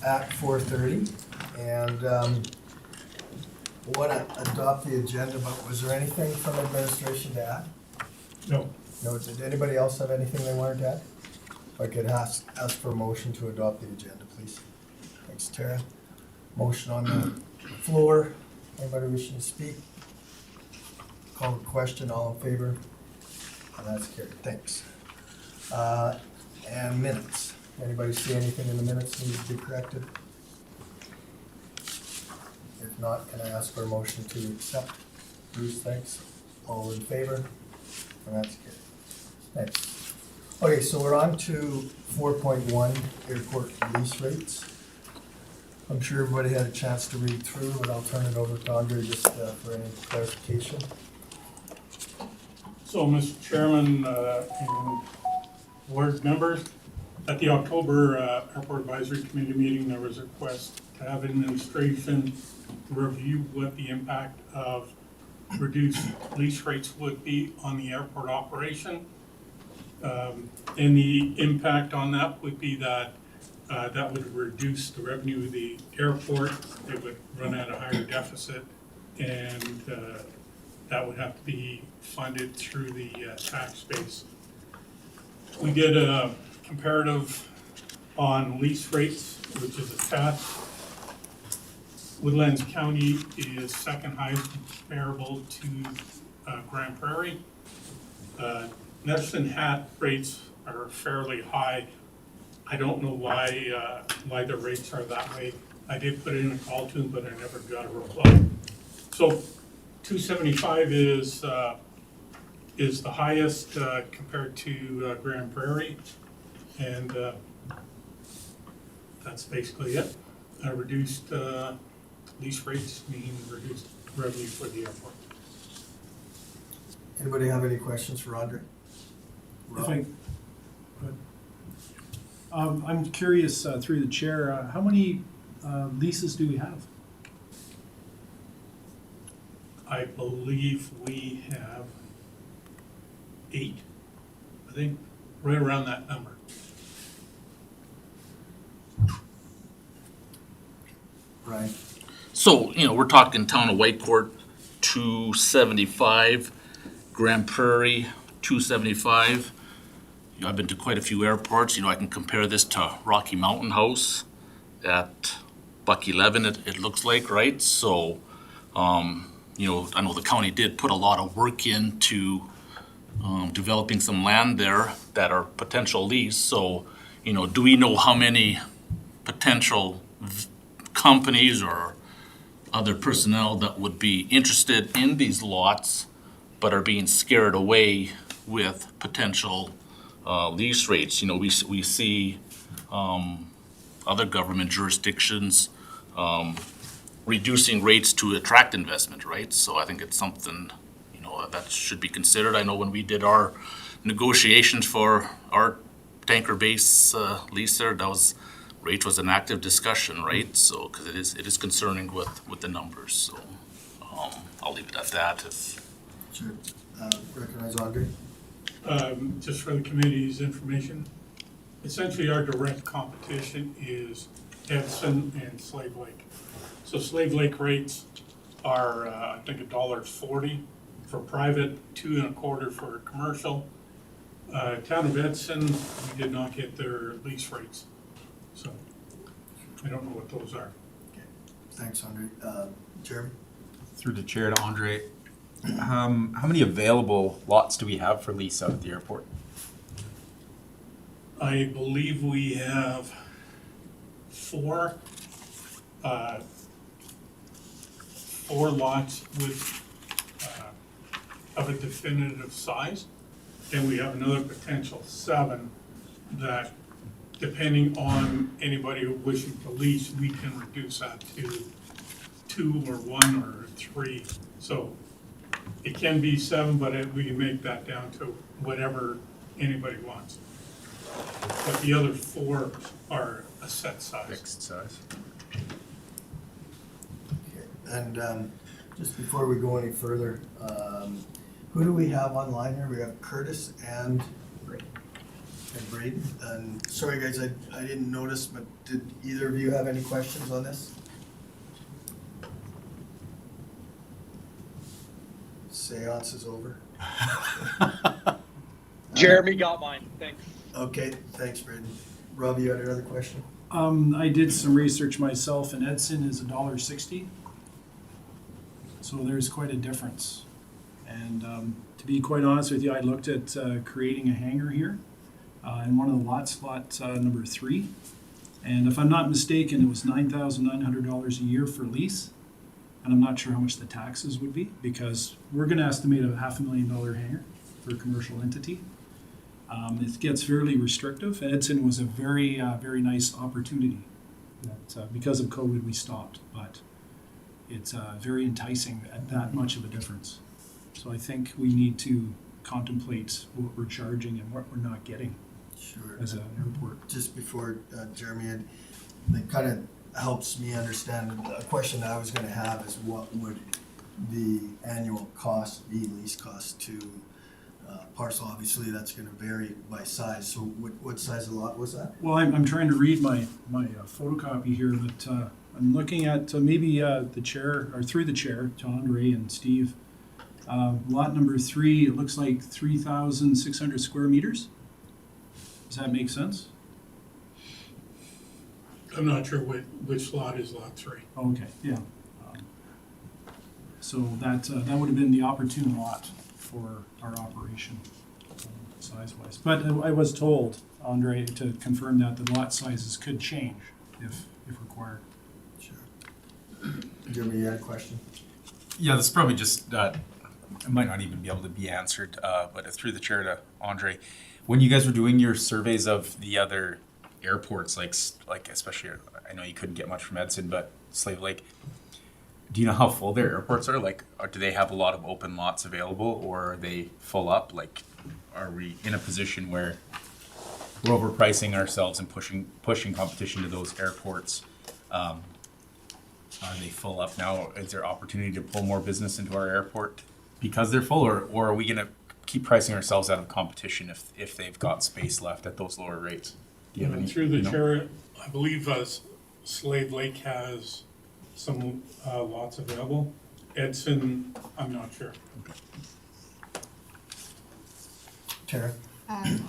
at 4:30. And want to adopt the agenda, but was there anything from administration to add? No. No, did anybody else have anything they wanted to add? If I could ask for a motion to adopt the agenda, please. Thanks, Tara. Motion on the floor. Anybody wishing to speak? Call the question, all in favor? And that's carried, thanks. And minutes. Anybody see anything in the minutes that needs to be corrected? If not, can I ask for a motion to accept? Bruce, thanks. All in favor? And that's carried. Thanks. Okay, so we're on to 4.1, airport lease rates. I'm sure everybody had a chance to read through, but I'll turn it over to Andre just for any clarification. So, Mr. Chairman, and board members, at the October Airport Advisory Committee meeting, there was a request to have administration review what the impact of reduced lease rates would be on the airport operation. And the impact on that would be that that would reduce the revenue of the airport. It would run at a higher deficit, and that would have to be funded through the tax base. We did a comparative on lease rates, which is attached. Woodlands County is second highest comparable to Grand Prairie. Medicine Hat rates are fairly high. I don't know why the rates are that way. I did put in a call to them, but I never got a reply. So 275 is the highest compared to Grand Prairie, and that's basically it. Reduced lease rates mean reduced revenue for the airport. Anybody have any questions for Andre? I'm curious, through the chair, how many leases do we have? I believe we have 8, I think, right around that number. Right. So, we're talking town of Whitecourt, 275, Grand Prairie, 275. I've been to quite a few airports. I can compare this to Rocky Mountain House at Buck 11, it looks like, right? So, I know the county did put a lot of work into developing some land there that are potential lease. So, do we know how many potential companies or other personnel that would be interested in these lots but are being scared away with potential lease rates? We see other government jurisdictions reducing rates to attract investment, right? So I think it's something, that should be considered. I know when we did our negotiations for our tanker base lease there, rate was an active discussion, right? So, because it is concerning with the numbers. So I'll leave it at that. Sure. Recognize Andre. Just for the committee's information, essentially our direct competition is Edson and Slave Lake. So Slave Lake rates are, I think, $1.40 for private, $2.25 for commercial. Town of Edson, we did not get their lease rates, so I don't know what those are. Okay. Thanks, Andre. Jeremy? Through the chair to Andre, how many available lots do we have for lease out at the airport? I believe we have 4 lots with of a definitive size, and we have another potential 7 that, depending on anybody wishing to lease, we can reduce that to 2 or 1 or 3. So it can be 7, but we can make that down to whatever anybody wants. But the other 4 are a set size. Fixed size. Okay. And just before we go any further, who do we have online here? We have Curtis and and Braden. And sorry, guys, I didn't notice, but did either of you have any questions on this? Seance is over. Jeremy got mine, thanks. Okay, thanks, Braden. Rob, you had another question? I did some research myself, and Edson is $1.60. So there's quite a difference. And to be quite honest with you, I looked at creating a hangar here in one of the lots, lot number 3. And if I'm not mistaken, it was $9,900 a year for lease. And I'm not sure how much the taxes would be, because we're going to estimate a $500,000 hangar for a commercial entity. It gets fairly restrictive. Edson was a very, very nice opportunity that because of COVID we stopped, but it's very enticing at that much of a difference. So I think we need to contemplate what we're charging and what we're not getting Sure. as an airport. Just before Jeremy, it kind of helps me understand. A question I was going to have is what would the annual cost be, lease cost to parcel? Obviously, that's going to vary by size. So what size of lot was that? Well, I'm trying to read my photocopy here, but I'm looking at maybe the chair, or through the chair, to Andre and Steve. Lot number 3, it looks like 3,600 square meters. Does that make sense? I'm not sure which lot is lot 3. Okay, yeah. So that would have been the opportune lot for our operation, size-wise. But I was told, Andre, to confirm that the lot sizes could change if required. Sure. Jeremy, you had a question? Yeah, this is probably just, it might not even be able to be answered, but through the chair to Andre, when you guys were doing your surveys of the other airports, like especially, I know you couldn't get much from Edson, but Slave Lake, do you know how full their airports are? Like, do they have a lot of open lots available, or are they full up? Like, are we in a position where we're overpricing ourselves and pushing competition to those airports? Are they full up now? Is there opportunity to pull more business into our airport because they're full, or are we going to keep pricing ourselves out of competition if they've got space left at those lower rates? Do you have any, Through the you know? chair, I believe Slave Lake has some lots available. Edson, I'm not sure. Tara?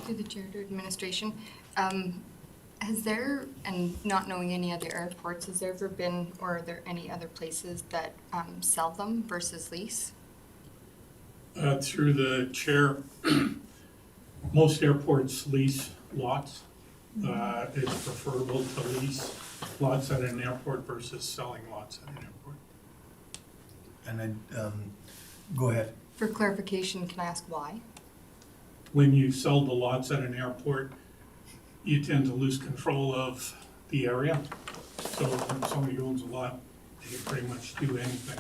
Through the chair to administration, has there, and not knowing any other airports, has there ever been, or are there any other places that sell them versus lease? Through the chair, most airports lease lots. It's preferable to lease lots at an airport versus selling lots at an airport. And go ahead. For clarification, can I ask why? When you sell the lots at an airport, you tend to lose control of the area. So when somebody owns a lot, they can pretty much do anything.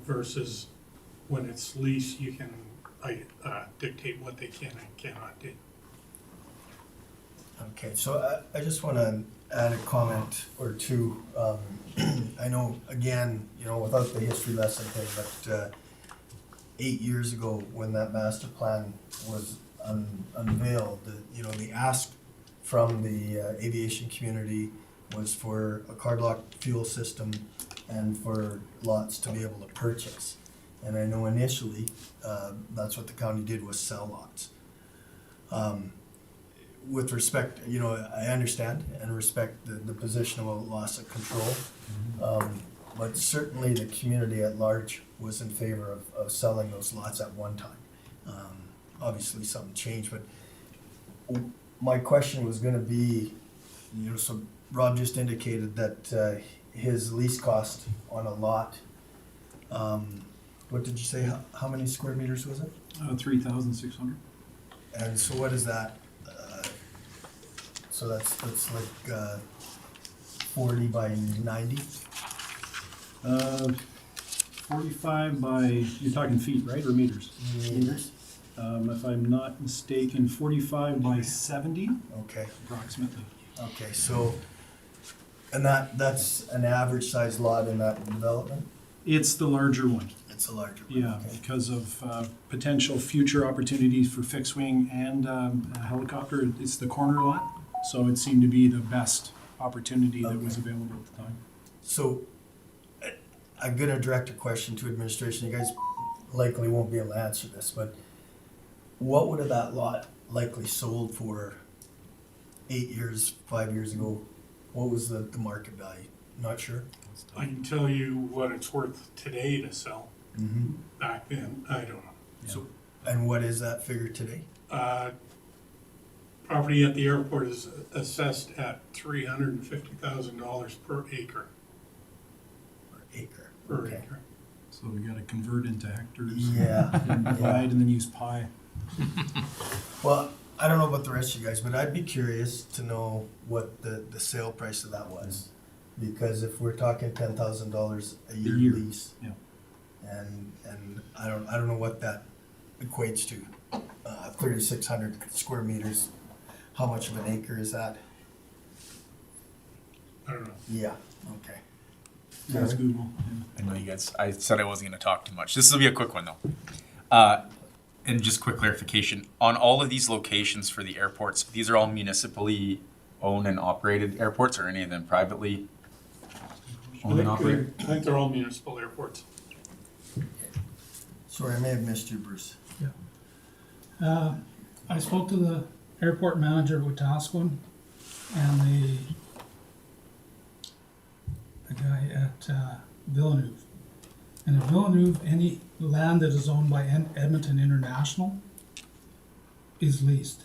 Versus when it's leased, you can dictate what they can and cannot do. Okay, so I just want to add a comment or two. I know, again, without the history lesson thing, but 8 years ago when that master plan was unveiled, the ask from the aviation community was for a card-locked fuel system and for lots to be able to purchase. And I know initially, that's what the county did, was sell lots. With respect, I understand and respect the position of a loss of control. But certainly the community at large was in favor of selling those lots at one time. Obviously something changed, but my question was gonna be, so Rob just indicated that his lease cost on a lot, what did you say, how many square meters was it? 3,600. And so what is that? So that's like 40 by 90? 45 by, you're talking feet, right, or meters? Meters? If I'm not mistaken, 45 by 70 Okay, approximately. okay, so, and that's an average size lot in that development? It's the larger one. It's a larger. one, Yeah, okay. because of potential future opportunities for fixed wing and a helicopter. It's the corner lot, so it seemed to be the best opportunity that was Okay. available at the time. So, I'm gonna direct a question to administration. You guys likely won't be able to answer this, but what would have that lot likely sold for 8 years, 5 years ago? What was the market value? Not sure? I can tell you what it's worth today to sell. Mm-hmm. Back then, I don't know. So, and what is that figure today? Property at the airport is assessed at $350,000 per acre. Per acre? Per Okay. acre. So we got to convert into hectares. Yeah. And divide and then use pi. Well, I don't know about the rest of you guys, but I'd be curious to know what the sale price of that was. Because if we're talking $10,000 a year year, lease. yeah. And I don't know what that equates to. 3,600 square meters. How much of an acre is that? I don't know. Yeah, okay. That's Google. I know you guys, I said I wasn't gonna talk too much. This will be a quick one though. And just quick clarification, on all of these locations for the airports, these are all municipally owned and operated airports, or any of them privately owned and operated? I think they're all municipal airports. Sorry, I may have missed you, Bruce. I spoke to the airport manager of Wetaskiwin and the guy at Villeneuve. And at Villeneuve, any land that is owned by Edmonton International is leased.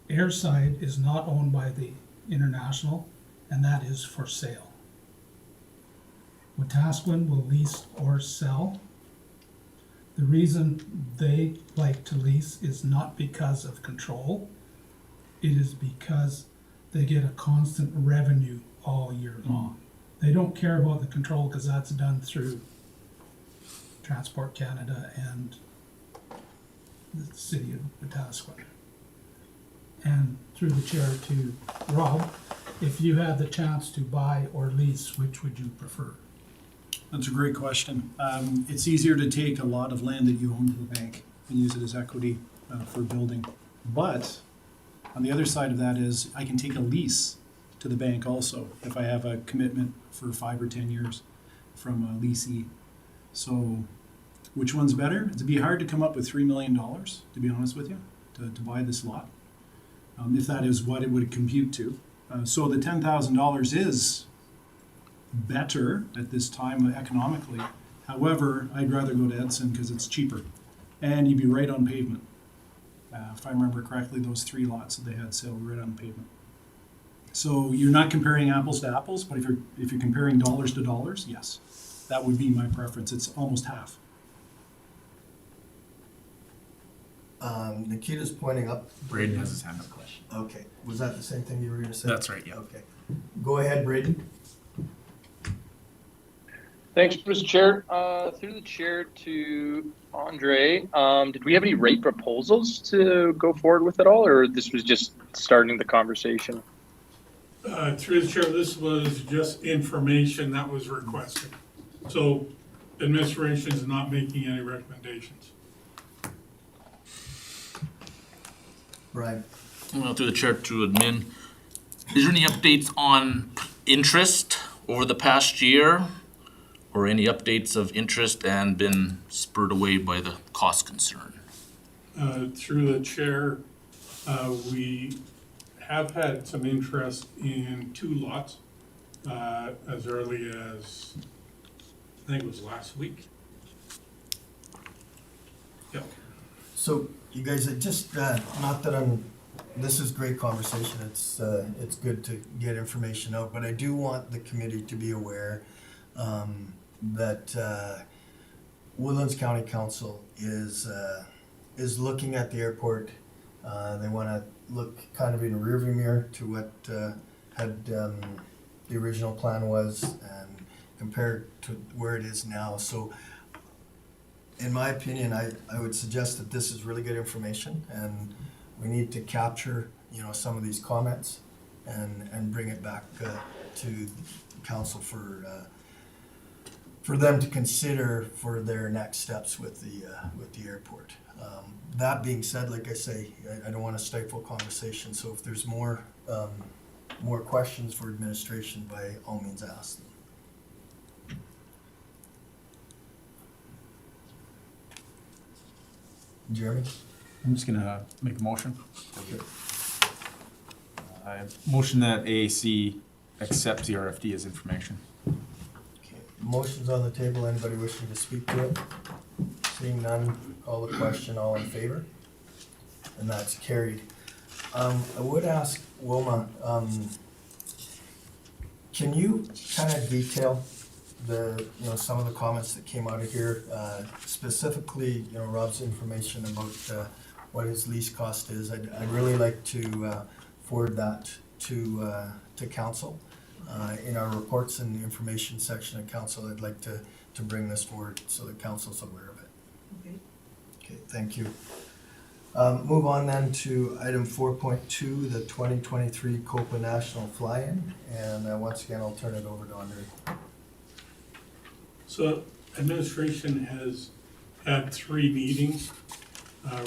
Airside is not owned by the International, and that is for sale. Wetaskiwin will lease or sell. The reason they like to lease is not because of control. It is because they get a constant revenue all year long. They don't care about the control because that's done through Transport Canada and the city of Wetaskiwin. And through the chair to Rob, if you had the chance to buy or lease, which would you prefer? That's a great question. It's easier to take a lot of land that you own to the bank and use it as equity for building. But on the other side of that is I can take a lease to the bank also if I have a commitment for 5 or 10 years from a leasee. So which one's better? It'd be hard to come up with $3 million, to be honest with you, to buy this lot, if that is what it would compute to. So the $10,000 is better at this time economically. However, I'd rather go to Edson because it's cheaper, and you'd be right on pavement. If I remember correctly, those 3 lots that they had sale were right on pavement. So you're not comparing apples to apples, but if you're comparing dollars to dollars, yes, that would be my preference. It's almost half. Nikita's pointing up. Braden has his hand up. Okay, was that the same thing you were gonna say? That's right, yeah. Okay. Go ahead, Braden. Thanks, Mr. Chair. Through the chair to Andre, did we have any rate proposals to go forward with at all, or this was just starting the conversation? Through the chair, this was just information that was requested. So administration is not making any recommendations. Brian. Well, through the chair to admin, is there any updates on interest over the past year? Or any updates of interest and been spurred away by the cost concern? Through the chair, we have had some interest in 2 lots as early as, I think it was last week. Yep. So you guys, not that this is great conversation, it's good to get information out, but I do want the committee to be aware that Woodlands County Council is looking at the airport. They wanna look kind of in a rearview mirror to what the original plan was and compare to where it is now. So in my opinion, I would suggest that this is really good information and we need to capture, some of these comments and bring it back to council for for them to consider for their next steps with the airport. That being said, like I say, I don't want to stifle conversation, so if there's more questions for administration, by all means ask them. Jeremy? I'm just gonna make a motion. I motion that AAC accepts the RFD as information. Okay, motion's on the table. Anybody wishing to speak to it? Seeing none, call the question. All in favor? And that's carried. I would ask Wilma, can you kind of detail some of the comments that came out of here, specifically, Rob's information about what his lease cost is? I'd really like to forward that to council. In our reports and the information section of council, I'd like to bring this forward so that council's aware of it. Okay, thank you. Move on then to item 4.2, the 2023 Copa National Fly-In, and once again, I'll turn it over to Andre. So administration has had 3 meetings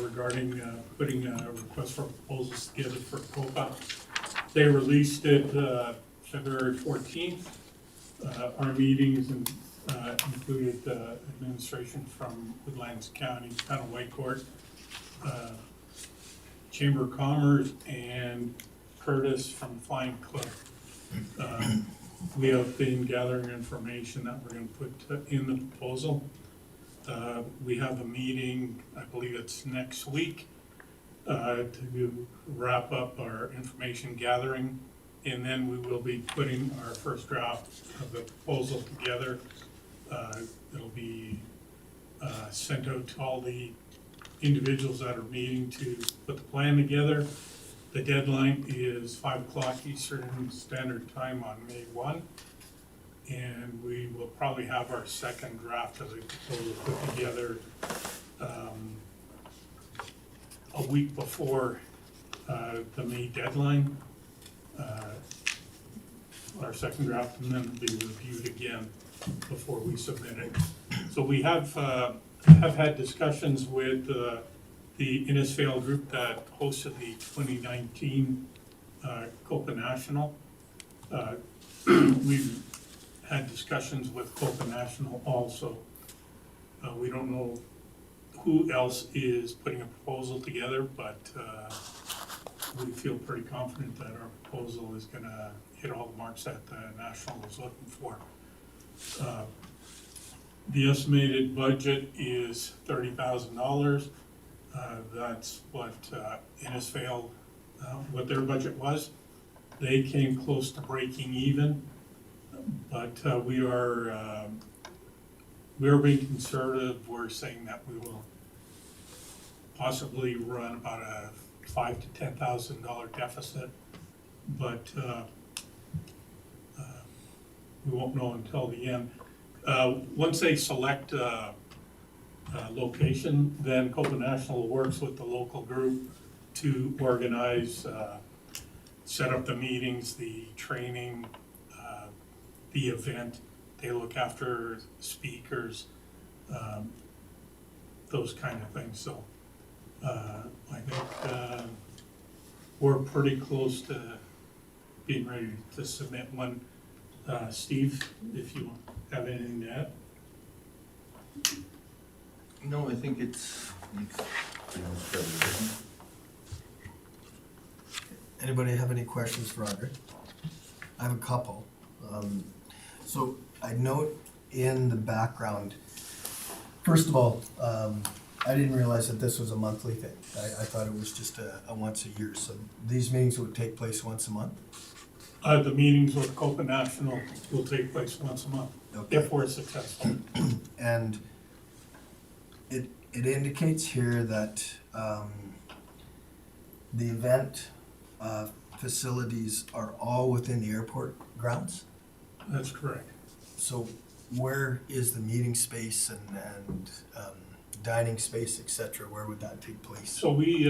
regarding putting a request for proposals together for COPA. They released it February 14th. Our meetings included administration from Woodlands County, Town of Whitecourt, Chamber of Commerce, and Curtis from Flying Club. We have been gathering information that we're going to put in the proposal. We have a meeting, I believe it's next week, to wrap up our information gathering, and then we will be putting our first draft of the proposal together. It'll be sent out to all the individuals that are meeting to put the plan together. The deadline is 5 o'clock Eastern Standard Time on May 1. And we will probably have our second draft of the proposal put together a week before the May deadline. Our second draft, and then it'll be reviewed again before we submit it. So we have had discussions with the Innisfail group that hosted the 2019 Copa National. We've had discussions with Copa National also. We don't know who else is putting a proposal together, but we feel pretty confident that our proposal is going to hit all the marks that the National is looking for. The estimated budget is $30,000. That's what Innisfail, what their budget was. They came close to breaking even, but we are being conservative. We're saying that we will possibly run about a $5,000 to $10,000 deficit, but we won't know until the end. Once they select location, then Copa National works with the local group to organize, set up the meetings, the training, the event. They look after speakers, those kind of things. So I think we're pretty close to being ready to submit one. Steve, if you have anything to add? No, I think it's fairly written. Anybody have any questions for Andre? I have a couple. So I note in the background, first of all, I didn't realize that this was a monthly thing. I thought it was just a once a year. So these meetings would take place once a month? The meetings with Copa National will take place once a month, Okay. if we're successful. And it indicates here that the event facilities are all within the airport grounds? That's correct. So where is the meeting space and dining space, et cetera? Where would that take place? So we,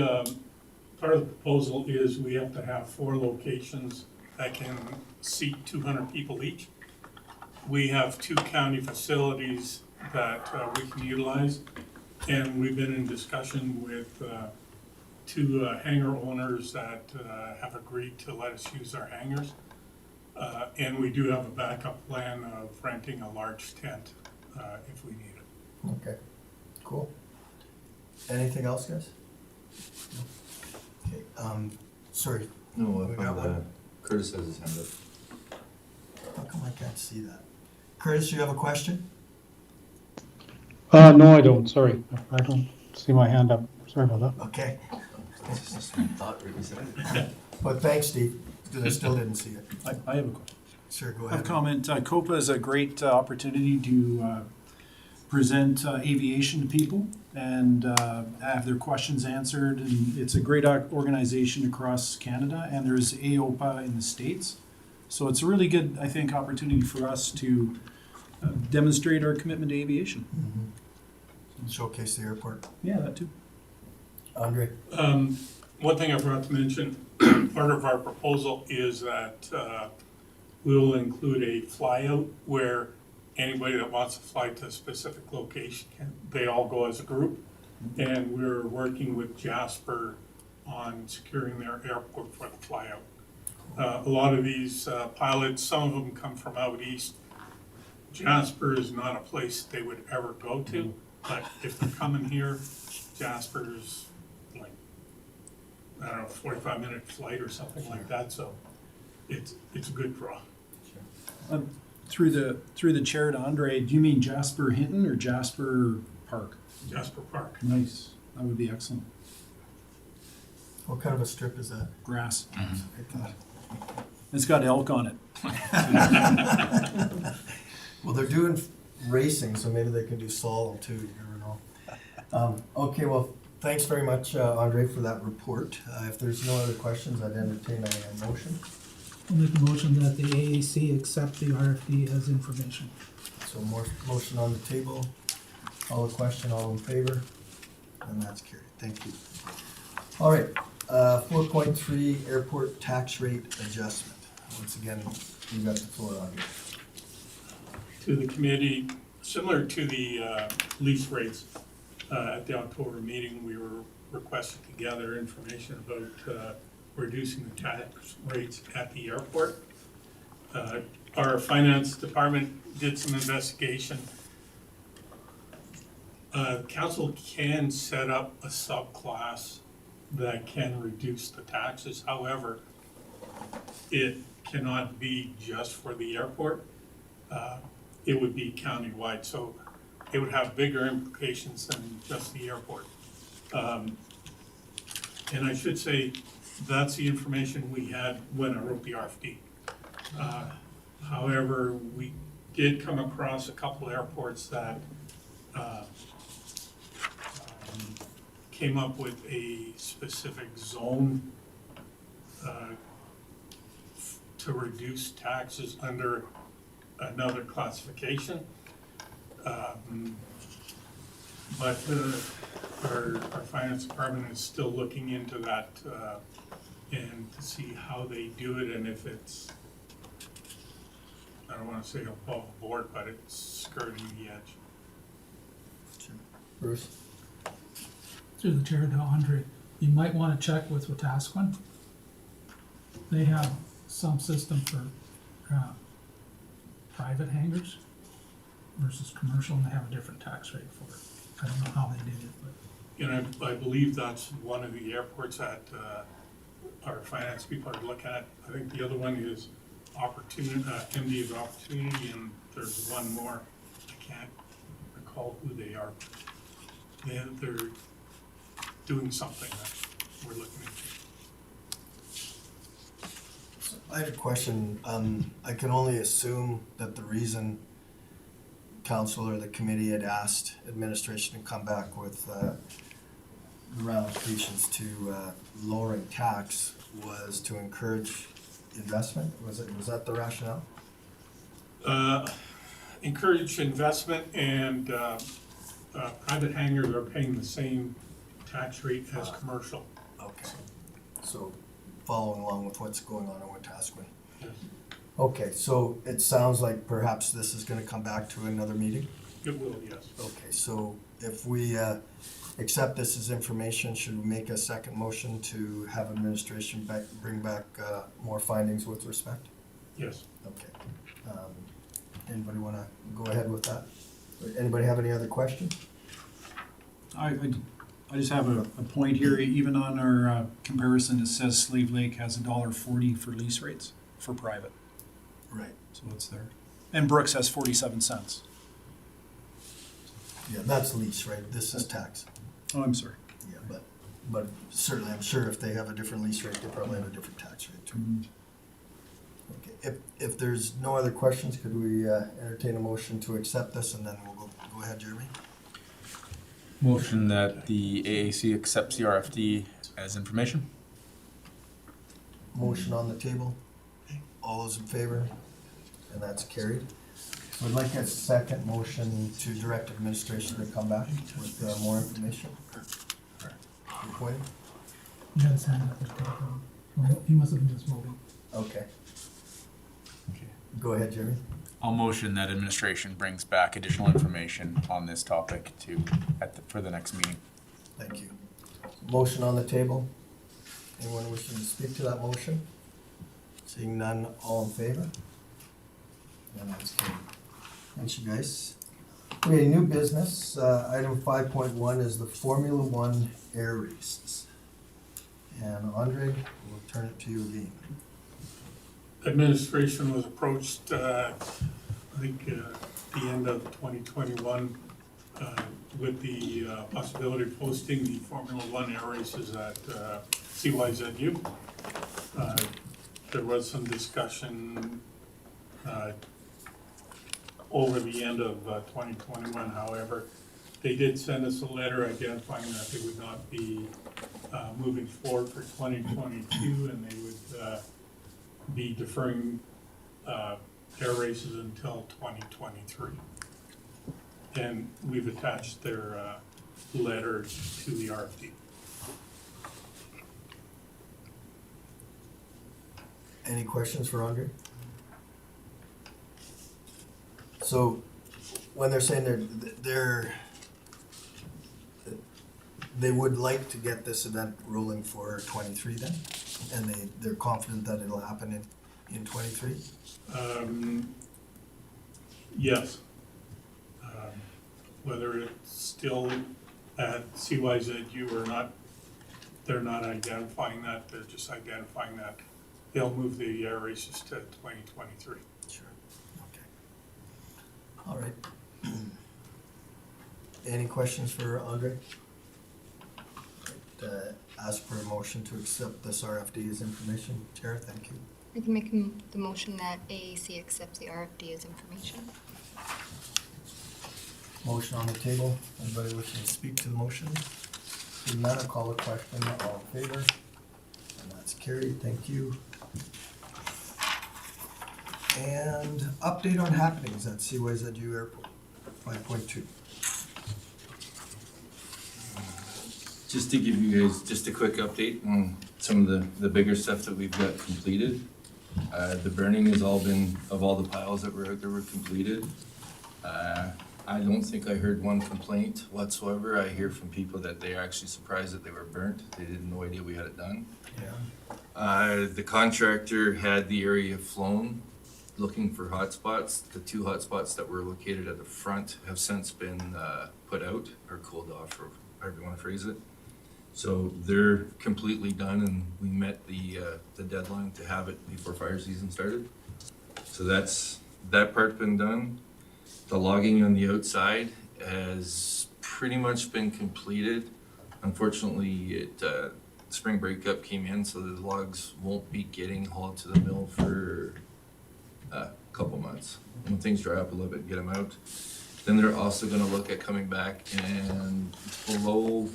part of the proposal is we have to have 4 locations that can seat 200 people each. we have 2 county facilities that we can utilize. And we've been in discussion with 2 hangar owners that have agreed to let us use our hangars. And we do have a backup plan of renting a large tent if we need it. Okay, cool. Anything else, guys? Okay, sorry, No, We got one. Curtis has his hand up. how come I can't see that? Curtis, you have a question? No, I don't, sorry. I don't see my hand up. Sorry about that. Okay, Thought Ricky said it. but thanks, Steve, because I still didn't see it. I have a question. Sure, go I have ahead. a comment. COPA is a great opportunity to present aviation to people and have their questions answered. And it's a great organization across Canada, and there's AOPA in the States. So it's a really good, I think, opportunity for us to demonstrate our commitment to aviation. Showcase the airport. Yeah, that too. Andre? One thing I forgot to mention, part of our proposal is that we will include a flyout where anybody that wants to fly to a specific location, they all go as a group. And we're working with Jasper on securing their airport for the flyout. A lot of these pilots, some of them come from out east. Jasper is not a place they would ever go to, but if they're coming here, Jasper's like, I don't know, 45-minute flight or something like that, so it's a good draw. Through the chair to Andre, do you mean Jasper Hinton or Jasper Park? Jasper Park. Nice. That would be excellent. What kind of a strip is that? Grass. I thought- It's got elk on it. Well, they're doing racing, so maybe they can do slalom too, you never know. Okay, well, thanks very much, Andre, for that report. If there's no other questions, I'd entertain a motion. I'll make a motion that the AAC accept the RFD as information. So more motion on the table. All the question, all in favor? And that's carried. Thank you. All right, 4.3 airport tax rate adjustment. Once again, you got the floor on here. To the committee, similar to the lease rates, at the October meeting, we were requested to gather information about reducing the tax rates at the airport. Our finance department did some investigation. Council can set up a subclass that can reduce the taxes. However, it cannot be just for the airport. It would be countywide, so it would have bigger implications than just the airport. And I should say, that's the information we had when I wrote the RFD. However, we did come across a couple airports that came up with a specific zone to reduce taxes under another classification. But our finance department is still looking into that and to see how they do it and if it's, I don't want to say above board, but it's skirting the edge. Bruce? Through the chair to Andre, you might want to check with Wetaskiwin. They have some system for private hangars versus commercial, and they have a different tax rate for it. I don't know how they did it, but And I believe that's one of the airports that our finance people are looking at. I think the other one is Opportunity, MD of Opportunity, and there's one more. I can't recall who they are. They're doing something that we're looking into. I had a question. I can only assume that the reason council or the committee had asked administration to come back with the ramifications to lowering tax was to encourage investment? Was that the rationale? Encourage investment, and private hangars are paying the same tax rate as commercial. Okay. So following along with what's going on in Wetaskiwin. Yes. Okay, so it sounds like perhaps this is gonna come back to another meeting? It will, yes. Okay, so if we accept this as information, should we make a second motion to have administration bring back more findings with respect? Yes. Okay. Anybody want to go ahead with that? Anybody have any other questions? I just have a point here, even on our comparison, it says Slave Lake has $1.40 for lease rates for private, Right. so it's there. And Brooks has 47 cents. Yeah, that's lease, right? This is tax. Oh, I'm sorry. Yeah, but certainly, I'm sure if they have a different lease rate, they probably have a different tax rate too. Okay, if there's no other questions, could we entertain a motion to accept this, and then we'll go ahead, Jeremy? Motion that the AAC accepts the RFD as information. Motion on the table. All those in favor? And that's carried. So I'd like a second motion to direct administration to come back with more information. Your point? He had his hand up. Well, he must have been just voting. Okay. Go ahead, Jeremy. I'll motion that administration brings back additional information on this topic for the next meeting. Thank you. Motion on the table. Anyone wishing to speak to that motion? Seeing none, all in favor? And that's carried. Thanks, you guys. Okay, new business, item 5.1 is the Formula One air races. And Andre, we'll turn it to you again. Administration was approached, I think, the end of 2021, with the possibility of hosting the Formula One air races at CYZU. There was some discussion over the end of 2021, however. They did send us a letter identifying that they would not be moving forward for 2022, and they would be deferring air races until 2023. And we've attached their letter to the RFD. Any questions for Andre? So, when they're saying they would like to get this event rolling for 23 then? And they're confident that it'll happen in 23? Yes. Whether it's still at CYZU or not, they're not identifying that, they're just identifying that they'll move the air races to 2023. Sure. Okay. All right. Any questions for Andre? Ask for a motion to accept this RFD as information. Chair, thank you. I can make the motion that AAC accepts the RFD as information. Motion on the table. Anybody wishing to speak to the motion? Seeing none, I'll call the question. All in favor? And that's carried. Thank you. And update on happenings at CYZU Airport, 5.2. Just to give you guys just a quick update on some of the bigger stuff that we've got completed. The burning has all been, of all the piles that were out there were completed. I don't think I heard one complaint whatsoever. I hear from people that they are actually surprised that they were burnt. They had no idea we had it done. Yeah. The contractor had the area flown looking for hotspots. The 2 hotspots that were located at the front have since been put out or cooled off, or however you want to phrase it. So they're completely done, and we met the deadline to have it before fire season started. So that part's been done. The logging on the outside has pretty much been completed. Unfortunately, spring breakup came in, so the logs won't be getting hauled to the mill for a couple months. When things dry up a little bit, get them out. Then they're also gonna look at coming back and below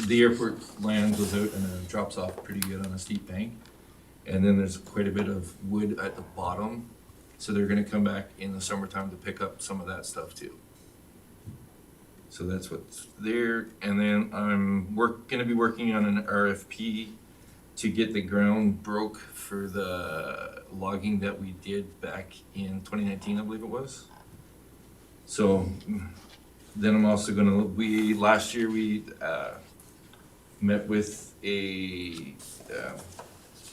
the airport land goes out and it drops off pretty good on a steep bank. And then there's quite a bit of wood at the bottom. So they're gonna come back in the summertime to pick up some of that stuff too. So that's what's there. And then I'm gonna be working on an RFP to get the ground broke for the logging that we did back in 2019, I believe it was. So then I'm also gonna, last year we met with a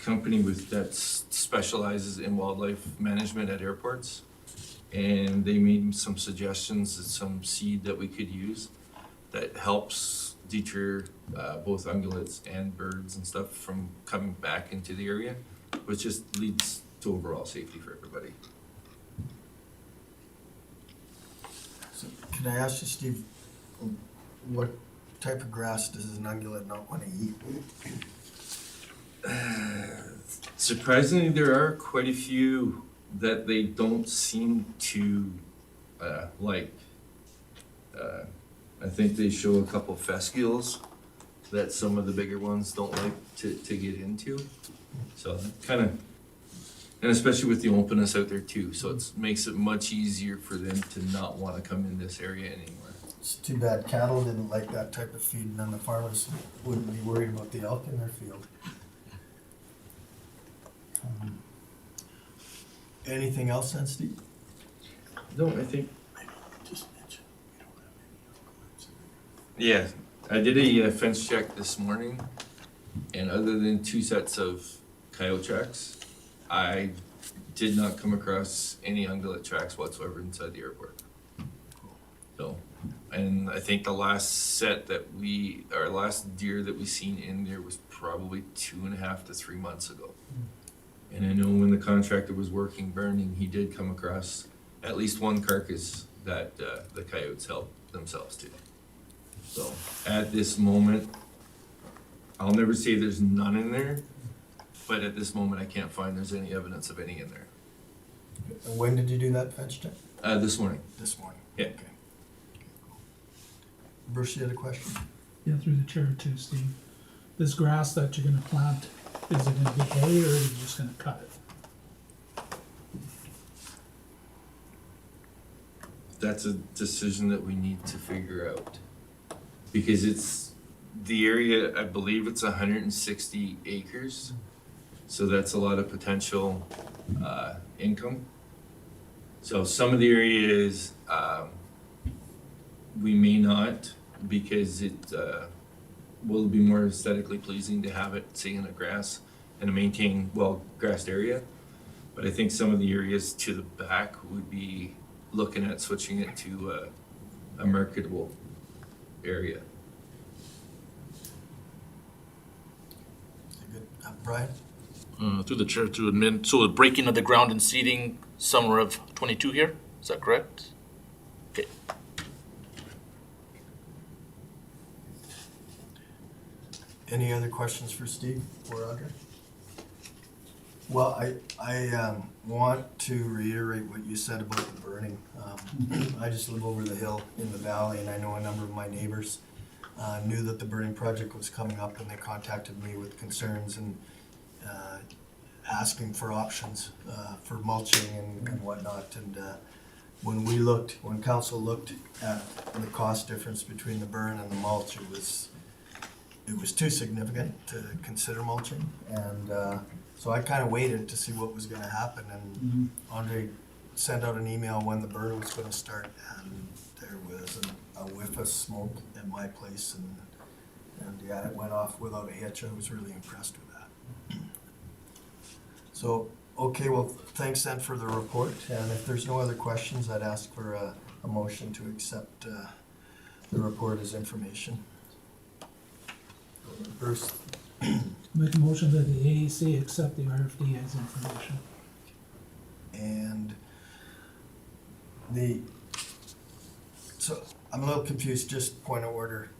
company that specializes in wildlife management at airports. And they made some suggestions and some seed that we could use that helps deter both ungulates and birds and stuff from coming back into the area, which just leads to overall safety for everybody. So can I ask you, Steve, what type of grass does an ungulate not want to eat? Surprisingly, there are quite a few that they don't seem to like. I think they show a couple fescules that some of the bigger ones don't like to get into. So kind of, and especially with the openness out there too, so it makes it much easier for them to not want to come in this area anymore. It's too bad cattle didn't like that type of feed, and then the farmers wouldn't be worried about the elk in their field. Anything else then, Steve? No, I think. Yeah, I did a fence check this morning, and other than 2 sets of coyote tracks, I did not come across any ungulate tracks whatsoever inside the airport. So, and I think the last last deer that we seen in there was probably 2.5 to 3 months ago. And I know when the contractor was working burning, he did come across at least one carcass that the coyotes helped themselves to. So at this moment, I'll never say there's none in there, but at this moment, I can't find there's any evidence of any in there. And when did you do that fence check? This morning. This morning? Yeah. Okay. Bruce, you had a question? Yeah, through the chair too, Steve. This grass that you're gonna plant, is it gonna be hay or are you just gonna cut it? That's a decision that we need to figure out. Because it's, the area, I believe it's 160 acres. So that's a lot of potential income. So some of the areas, we may not, because it will be more aesthetically pleasing to have it sitting in the grass and a maintained, well-grassed area. But I think some of the areas to the back would be looking at switching it to a marketable area. Good. Brian? Through the chair to admit, so the breaking of the ground and seeding summer of 22 here, is that correct? Okay. Any other questions for Steve or Audrey? Well, I want to reiterate what you said about the burning. I just live over the hill in the valley, and I know a number of my neighbors knew that the burning project was coming up, and they contacted me with concerns and asking for options for mulching and whatnot. And when council looked at the cost difference between the burn and the mulch, it was too significant to consider mulching. And so I kind of waited to see what was going to happen. And Andre sent out an email when the burn was going to start, and there was a whiff of smoke at my place. And yeah, it went off without a hitch. I was really impressed with that. So, okay, well, thanks then for the report. And if there's no other questions, I'd ask for a motion to accept the report as information. Bruce? Make a motion that the AEC accept the RFD as information. And so I'm a little confused, just point of order,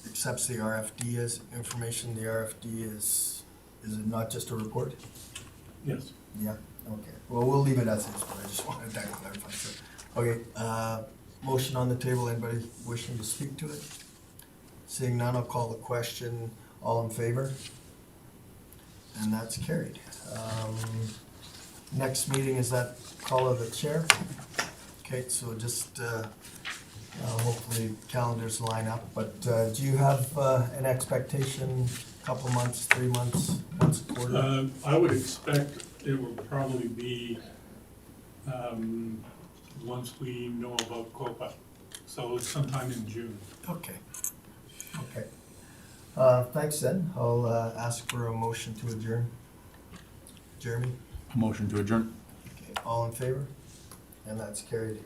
accepts the RFD as information. The RFD is it not just a report? Yes. Yeah, okay. Well, we'll leave it as is, but I just wanted that clarified. So, okay, motion on the table. Anybody wishing to speak to it? Seeing none, I'll call the question. All in favor? And that's carried. Next meeting is that call of the chair. Okay, so just hopefully calendars line up. But do you have an expectation couple months, 3 months, once a quarter? I would expect it will probably be, once we know about COPA, so sometime in June. Okay. Okay. Thanks then. I'll ask for a motion to adjourn. Jeremy? Motion to adjourn. Okay, all in favor? And that's carried.